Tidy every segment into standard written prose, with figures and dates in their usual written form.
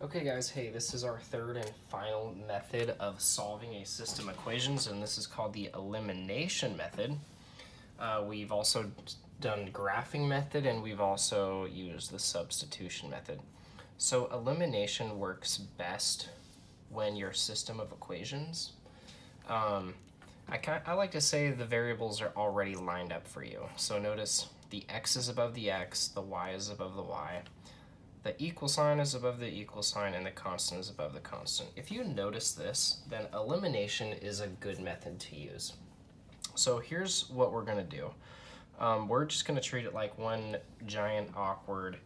Okay guys, hey, this is our third and final method of solving a system equations, and this is called the elimination method. We've also done graphing method, and we've also used the substitution method. So elimination works best when your system of equations, I like to say the variables are already lined up for you. So notice the x is above the x, the y is above the y, the equal sign is above the equal sign, and the constant is above the constant. If you notice this, then elimination is a good method to use. So here's what we're going to do. We're just going to treat it like one giant awkward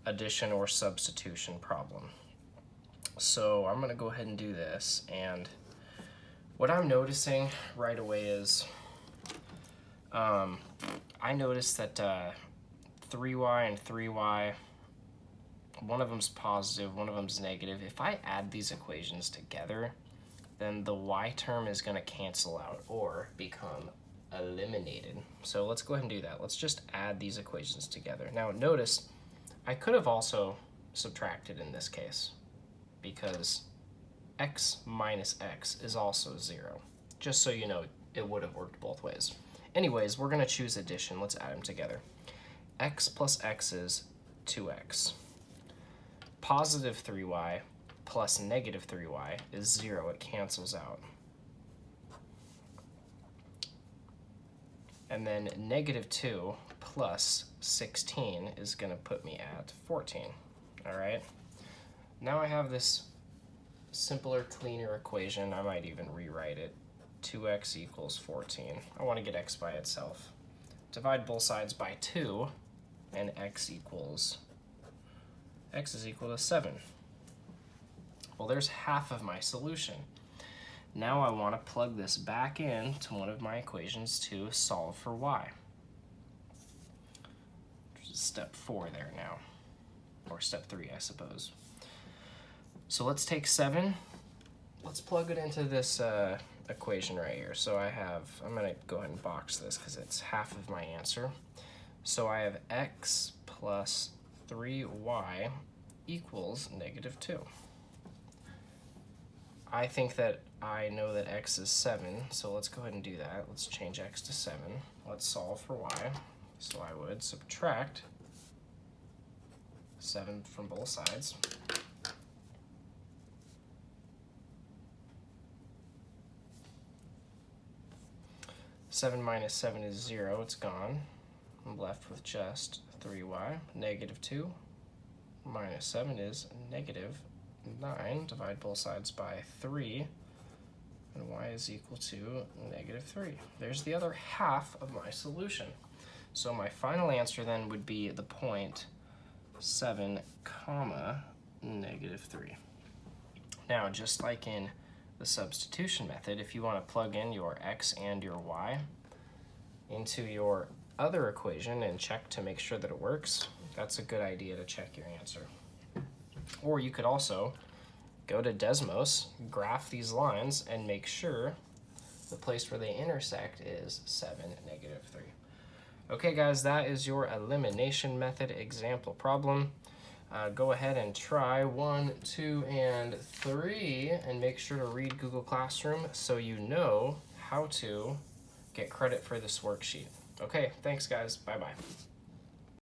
addition or substitution problem. So I'm going to go ahead and do this, and what I'm noticing right away is I noticed that 3y and 3y, one of them's positive, one of them's negative. If I add these equations together, then the y term is going to cancel out or become eliminated. So let's go ahead and do that. Let's just add these equations together. Now notice, I could have also subtracted in this case, because x minus x is also 0. Just so you know, it would have worked both ways. Anyways, we're going to choose addition. Let's add them together. X plus x is 2x. Positive 3y plus negative 3y is 0. It cancels out. And then negative 2 plus 16 is going to put me at 14. All right. Now I have this simpler, cleaner equation. I might even rewrite it. 2x equals 14. I want to get x by itself. Divide both sides by 2, and x is equal to 7. Well, there's half of my solution. Now I want to plug this back in to one of my equations to solve for y. Step 4 there now, or step 3, I suppose. So let's take 7. Let's plug it into this equation right here. So I'm going to go ahead and box this because it's half of my answer. So I have x plus 3y equals negative 2. I think that I know that x is 7, so let's go ahead and do that. Let's change x to 7. Let's solve for y. So I would subtract 7 from both sides. Seven minus 7 is 0, it's gone. I'm left with just 3y. Negative 2 minus 7 is negative 9. Divide both sides by 3, and y is equal to negative 3. There's the other half of my solution. So my final answer then would be the point 7 comma negative 3. Now, just like in the substitution method, if you want to plug in your x and your y into your other equation and check to make sure that it works, that's a good idea to check your answer. Or you could also go to Desmos, graph these lines, and make sure the place where they intersect is 7, negative 3. Okay guys, that is your elimination method example problem. Go ahead and try 1, 2, and 3, and make sure to read Google Classroom so you know how to get credit for this worksheet. Okay, thanks guys, bye-bye.